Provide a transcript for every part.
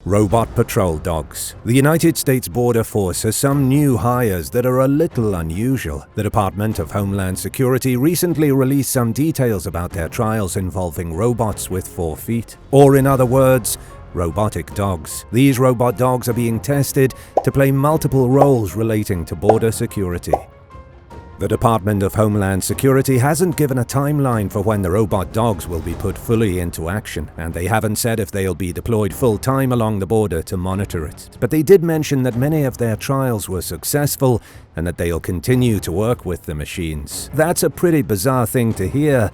Robot patrol dogs. The United States Border Force has some new hires that are a little unusual. The Department of Homeland Security recently released some details about their trials involving robots with 4 feet. Or in other words, robotic dogs. These robot dogs are being tested to play multiple roles relating to border security. The Department of Homeland Security hasn't given a timeline for when the robot dogs will be put fully into action, and they haven't said if they'll be deployed full-time along the border to monitor it. But they did mention that many of their trials were successful and that they'll continue to work with the machines. That's a pretty bizarre thing to hear.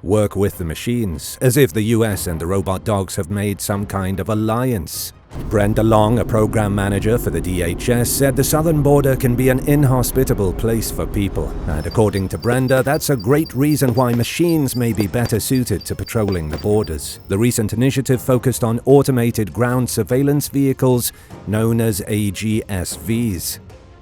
Work with the machines, as if the US and the robot dogs have made some kind of alliance. Brenda Long, a program manager for the DHS, said the southern border can be an inhospitable place for people, and according to Brenda, that's a great reason why machines may be better suited to patrolling the borders. The recent initiative focused on automated ground surveillance vehicles known as AGSVs.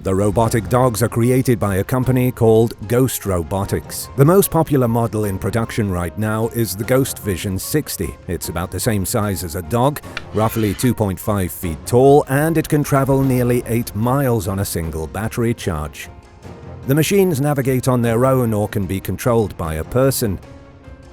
The robotic dogs are created by a company called Ghost Robotics. The most popular model in production right now is the Ghost Vision 60. It's about the same size as a dog, roughly 2.5 feet tall, and it can travel nearly 8 miles on a single battery charge. The machines navigate on their own or can be controlled by a person.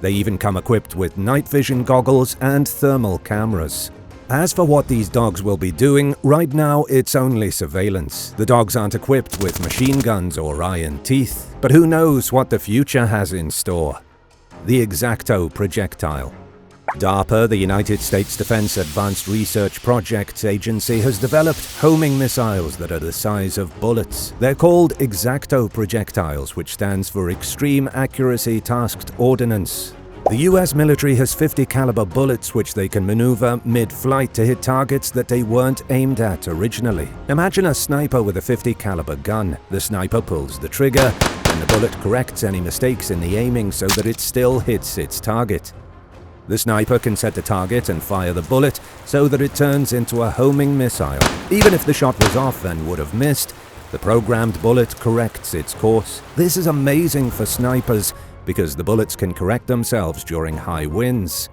They even come equipped with night vision goggles and thermal cameras. As for what these dogs will be doing, right now it's only surveillance. The dogs aren't equipped with machine guns or iron teeth, but who knows what the future has in store. The X-Acto projectile. DARPA, the United States Defense Advanced Research Projects Agency, has developed homing missiles that are the size of bullets. They're called X-Acto projectiles, which stands for Extreme Accuracy Tasked Ordnance. The US military has 50 caliber bullets which they can maneuver mid-flight to hit targets that they weren't aimed at originally. Imagine a sniper with a 50 caliber gun. The sniper pulls the trigger, and the bullet corrects any mistakes in the aiming so that it still hits its target. The sniper can set the target and fire the bullet so that it turns into a homing missile. Even if the shot was off and would have missed, the programmed bullet corrects its course. This is amazing for snipers, because the bullets can correct themselves during high winds.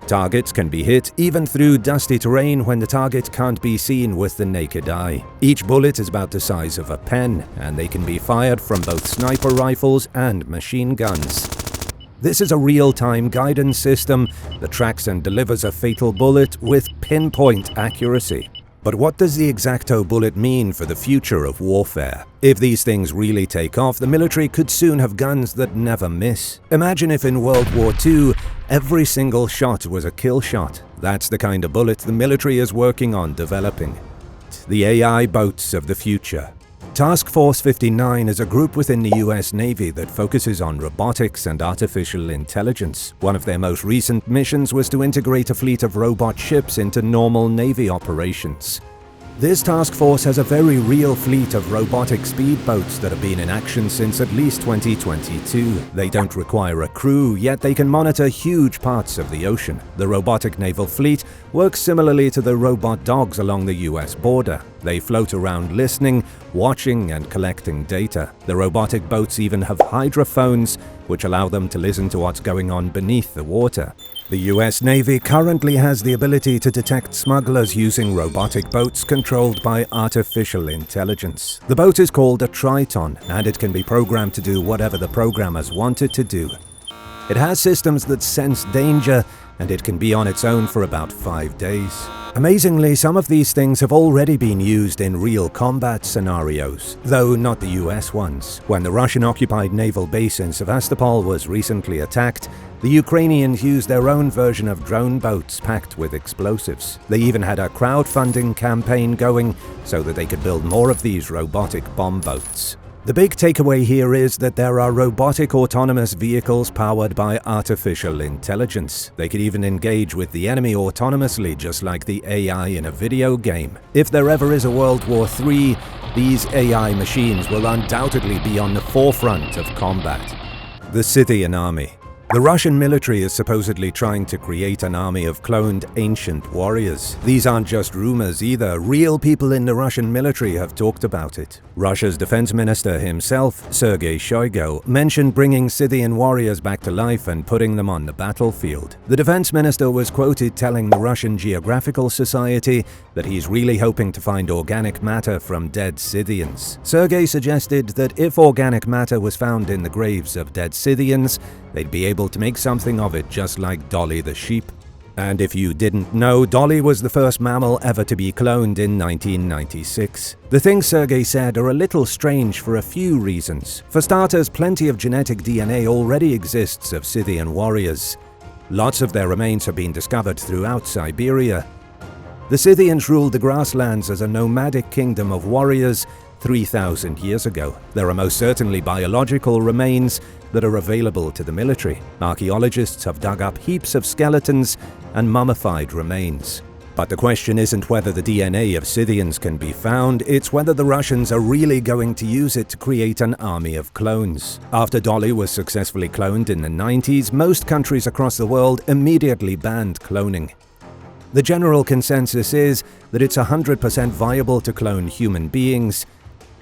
Targets can be hit even through dusty terrain when the target can't be seen with the naked eye. Each bullet is about the size of a pen, and they can be fired from both sniper rifles and machine guns. This is a real-time guidance system that tracks and delivers a fatal bullet with pinpoint accuracy. But what does the X-Acto bullet mean for the future of warfare? If these things really take off, the military could soon have guns that never miss. Imagine if in World War II, every single shot was a kill shot. That's the kind of bullet the military is working on developing. The AI boats of the future. Task Force 59 is a group within the US Navy that focuses on robotics and artificial intelligence. One of their most recent missions was to integrate a fleet of robot ships into normal Navy operations. This task force has a very real fleet of robotic speedboats that have been in action since at least 2022. They don't require a crew, yet they can monitor huge parts of the ocean. The robotic naval fleet works similarly to the robot dogs along the US border. They float around listening, watching, and collecting data. The robotic boats even have hydrophones, which allow them to listen to what's going on beneath the water. The US Navy currently has the ability to detect smugglers using robotic boats controlled by artificial intelligence. The boat is called a Triton, and it can be programmed to do whatever the programmers want it to do. It has systems that sense danger, and it can be on its own for about 5 days. Amazingly, some of these things have already been used in real combat scenarios, though not the US ones. When the Russian-occupied naval base in Sevastopol was recently attacked, the Ukrainians used their own version of drone boats packed with explosives. They even had a crowdfunding campaign going so that they could build more of these robotic bomb boats. The big takeaway here is that there are robotic autonomous vehicles powered by artificial intelligence. They could even engage with the enemy autonomously, just like the AI in a video game. If there ever is a World War III, these AI machines will undoubtedly be on the forefront of combat. The Scythian Army. The Russian military is supposedly trying to create an army of cloned ancient warriors. These aren't just rumors either. Real people in the Russian military have talked about it. Russia's defense minister himself, Sergei Shoigu, mentioned bringing Scythian warriors back to life and putting them on the battlefield. The defense minister was quoted telling the Russian Geographical Society that he's really hoping to find organic matter from dead Scythians. Sergei suggested that if organic matter was found in the graves of dead Scythians, they'd be able to make something of it, just like Dolly the sheep. And if you didn't know, Dolly was the first mammal ever to be cloned in 1996. The things Sergei said are a little strange for a few reasons. For starters, plenty of genetic DNA already exists of Scythian warriors. Lots of their remains have been discovered throughout Siberia. The Scythians ruled the grasslands as a nomadic kingdom of warriors 3,000 years ago. There are most certainly biological remains that are available to the military. Archaeologists have dug up heaps of skeletons and mummified remains. But the question isn't whether the DNA of Scythians can be found, it's whether the Russians are really going to use it to create an army of clones. After Dolly was successfully cloned in the 90s, most countries across the world immediately banned cloning. The general consensus is that it's 100% viable to clone human beings.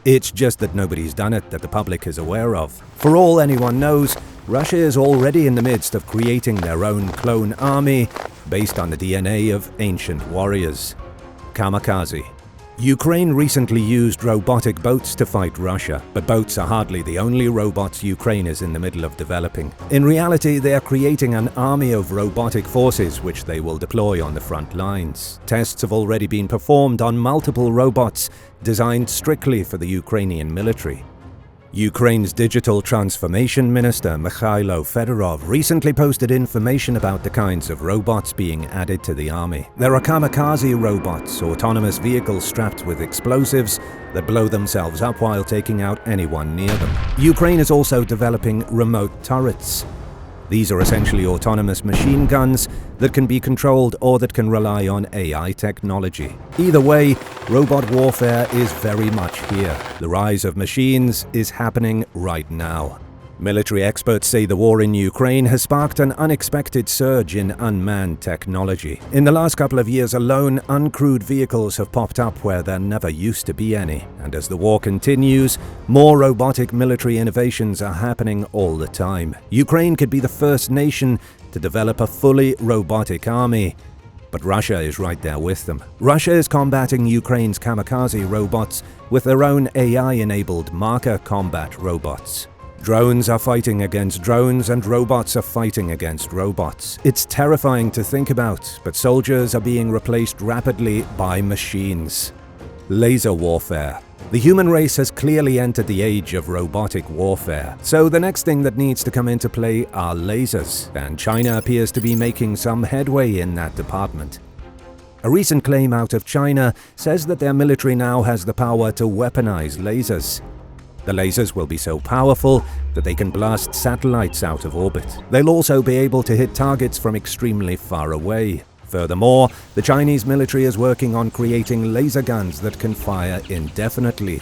It's just that nobody's done it that the public is aware of. For all anyone knows, Russia is already in the midst of creating their own clone army based on the DNA of ancient warriors. Kamikaze. Ukraine recently used robotic boats to fight Russia, but boats are hardly the only robots Ukraine is in the middle of developing. In reality, they are creating an army of robotic forces which they will deploy on the front lines. Tests have already been performed on multiple robots designed strictly for the Ukrainian military. Ukraine's digital transformation minister, Mikhailo Fedorov, recently posted information about the kinds of robots being added to the army. There are kamikaze robots, autonomous vehicles strapped with explosives that blow themselves up while taking out anyone near them. Ukraine is also developing remote turrets. These are essentially autonomous machine guns that can be controlled or that can rely on AI technology. Either way, robot warfare is very much here. The rise of machines is happening right now. Military experts say the war in Ukraine has sparked an unexpected surge in unmanned technology. In the last couple of years alone, uncrewed vehicles have popped up where there never used to be any. And as the war continues, more robotic military innovations are happening all the time. Ukraine could be the first nation to develop a fully robotic army. But Russia is right there with them. Russia is combating Ukraine's kamikaze robots with their own AI-enabled marker combat robots. Drones are fighting against drones and robots are fighting against robots. It's terrifying to think about, but soldiers are being replaced rapidly by machines. Laser warfare. The human race has clearly entered the age of robotic warfare, so the next thing that needs to come into play are lasers, and China appears to be making some headway in that department. A recent claim out of China says that their military now has the power to weaponize lasers. The lasers will be so powerful that they can blast satellites out of orbit. They'll also be able to hit targets from extremely far away. Furthermore, the Chinese military is working on creating laser guns that can fire indefinitely.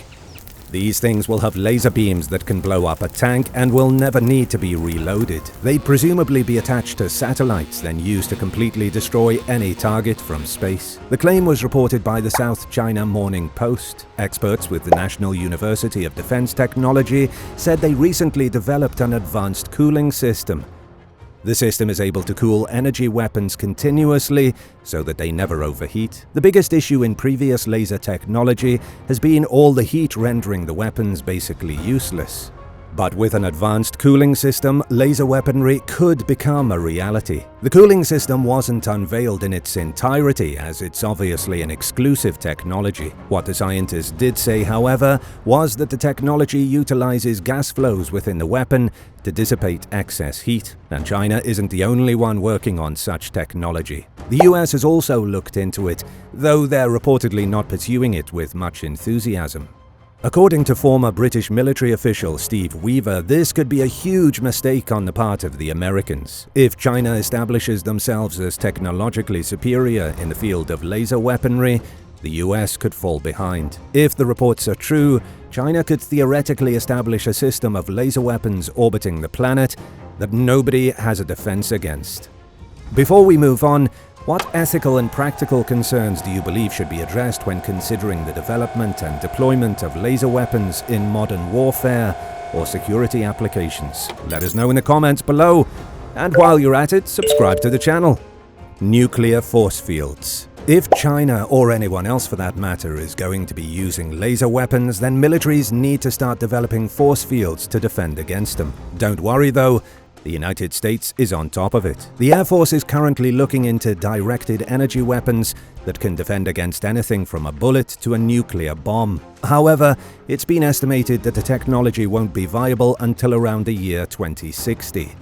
These things will have laser beams that can blow up a tank and will never need to be reloaded. They'd presumably be attached to satellites, then used to completely destroy any target from space. The claim was reported by the South China Morning Post. Experts with the National University of Defense Technology said they recently developed an advanced cooling system. The system is able to cool energy weapons continuously so that they never overheat. The biggest issue in previous laser technology has been all the heat rendering the weapons basically useless. But with an advanced cooling system, laser weaponry could become a reality. The cooling system wasn't unveiled in its entirety, as it's obviously an exclusive technology. What the scientists did say, however, was that the technology utilizes gas flows within the weapon to dissipate excess heat, and China isn't the only one working on such technology. The US has also looked into it, though they're reportedly not pursuing it with much enthusiasm. According to former British military official Steve Weaver, this could be a huge mistake on the part of the Americans. If China establishes themselves as technologically superior in the field of laser weaponry, the US could fall behind. If the reports are true, China could theoretically establish a system of laser weapons orbiting the planet that nobody has a defense against. Before we move on, what ethical and practical concerns do you believe should be addressed when considering the development and deployment of laser weapons in modern warfare or security applications? Let us know in the comments below, and while you're at it, subscribe to the channel. Nuclear force fields. If China, or anyone else for that matter, is going to be using laser weapons, then militaries need to start developing force fields to defend against them. Don't worry though, the United States is on top of it. The Air Force is currently looking into directed energy weapons that can defend against anything from a bullet to a nuclear bomb. However, it's been estimated that the technology won't be viable until around the year 2060.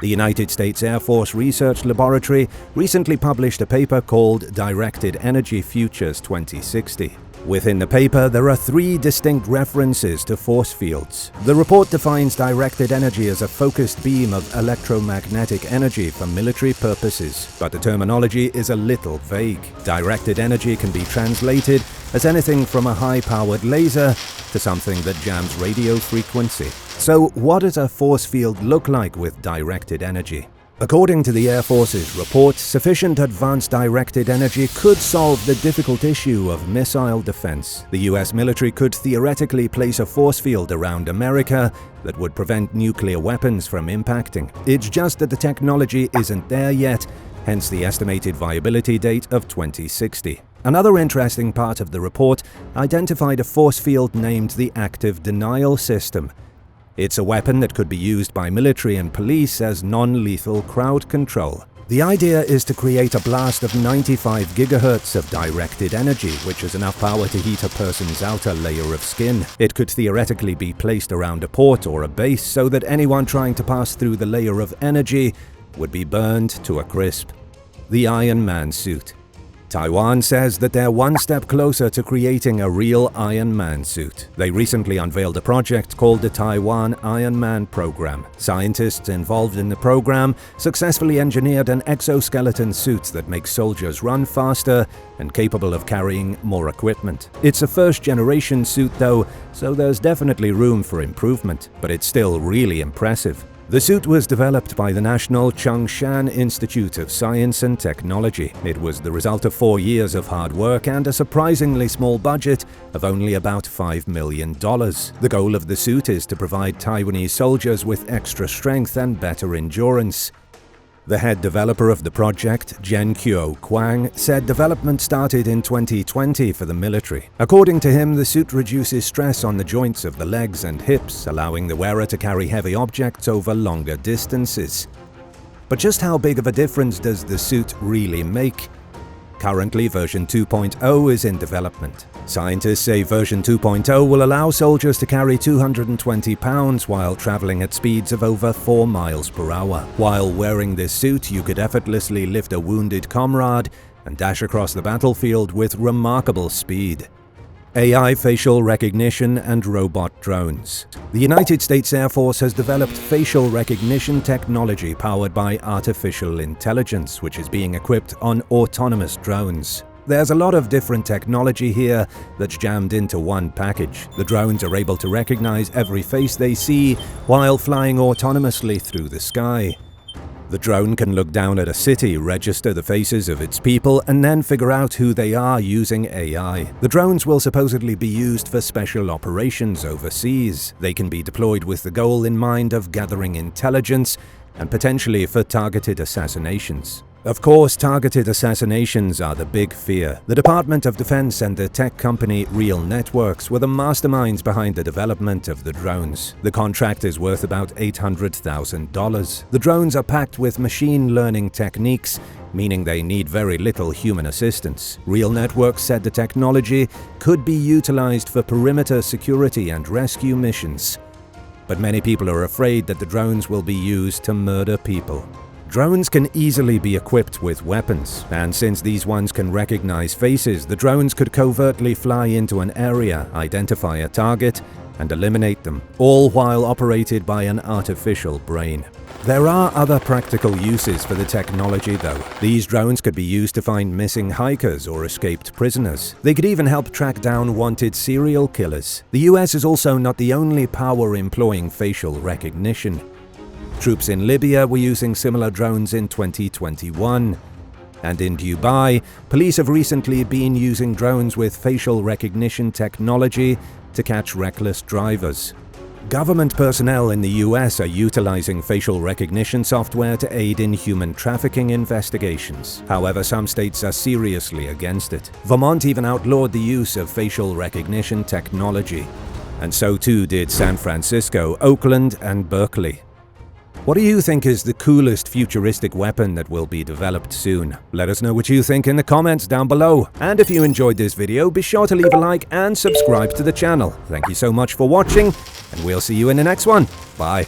The United States Air Force Research Laboratory recently published a paper called Directed Energy Futures 2060. Within the paper, there are 3 distinct references to force fields. The report defines directed energy as a focused beam of electromagnetic energy for military purposes, but the terminology is a little vague. Directed energy can be translated as anything from a high-powered laser to something that jams radio frequency. So what does a force field look like with directed energy? According to the Air Force's report, sufficient advanced directed energy could solve the difficult issue of missile defense. The US military could theoretically place a force field around America that would prevent nuclear weapons from impacting. It's just that the technology isn't there yet, hence the estimated viability date of 2060. Another interesting part of the report identified a force field named the Active Denial System. It's a weapon that could be used by military and police as non-lethal crowd control. The idea is to create a blast of 95 gigahertz of directed energy, which is enough power to heat a person's outer layer of skin. It could theoretically be placed around a port or a base so that anyone trying to pass through the layer of energy would be burned to a crisp. The Iron Man suit. Taiwan says that they're one step closer to creating a real Iron Man suit. They recently unveiled a project called the Taiwan Iron Man program. Scientists involved in the program successfully engineered an exoskeleton suit that makes soldiers run faster and capable of carrying more equipment. It's a first-generation suit though, so there's definitely room for improvement, but it's still really impressive. The suit was developed by the National Chung-Shan Institute of Science and Technology. It was the result of 4 years of hard work and a surprisingly small budget of only about $5 million. The goal of the suit is to provide Taiwanese soldiers with extra strength and better endurance. The head developer of the project, Zhenkyo Kwang, said development started in 2020 for the military. According to him, the suit reduces stress on the joints of the legs and hips, allowing the wearer to carry heavy objects over longer distances. But just how big of a difference does the suit really make? Currently, version 2.0 is in development. Scientists say version 2.0 will allow soldiers to carry 220 pounds while traveling at speeds of over 4 miles per hour. While wearing this suit, you could effortlessly lift a wounded comrade and dash across the battlefield with remarkable speed. AI facial recognition and robot drones. The United States Air Force has developed facial recognition technology powered by artificial intelligence, which is being equipped on autonomous drones. There's a lot of different technology here that's jammed into one package. The drones are able to recognize every face they see while flying autonomously through the sky. The drone can look down at a city, register the faces of its people, and then figure out who they are using AI. The drones will supposedly be used for special operations overseas. They can be deployed with the goal in mind of gathering intelligence and potentially for targeted assassinations. Of course, targeted assassinations are the big fear. The Department of Defense and the tech company Real Networks were the masterminds behind the development of the drones. The contract is worth about $800,000. The drones are packed with machine learning techniques, meaning they need very little human assistance. Real Networks said the technology could be utilized for perimeter security and rescue missions. But many people are afraid that the drones will be used to murder people. Drones can easily be equipped with weapons, and since these ones can recognize faces, the drones could covertly fly into an area, identify a target, and eliminate them, all while operated by an artificial brain. There are other practical uses for the technology though. These drones could be used to find missing hikers or escaped prisoners. They could even help track down wanted serial killers. The US is also not the only power employing facial recognition. Troops in Libya were using similar drones in 2021. And in Dubai, police have recently been using drones with facial recognition technology to catch reckless drivers. Government personnel in the US are utilizing facial recognition software to aid in human trafficking investigations. However, some states are seriously against it. Vermont even outlawed the use of facial recognition technology. And so too did San Francisco, Oakland, and Berkeley. What do you think is the coolest futuristic weapon that will be developed soon? Let us know what you think in the comments down below. And if you enjoyed this video, be sure to leave a like and subscribe to the channel. Thank you so much for watching, and we'll see you in the next one. Bye.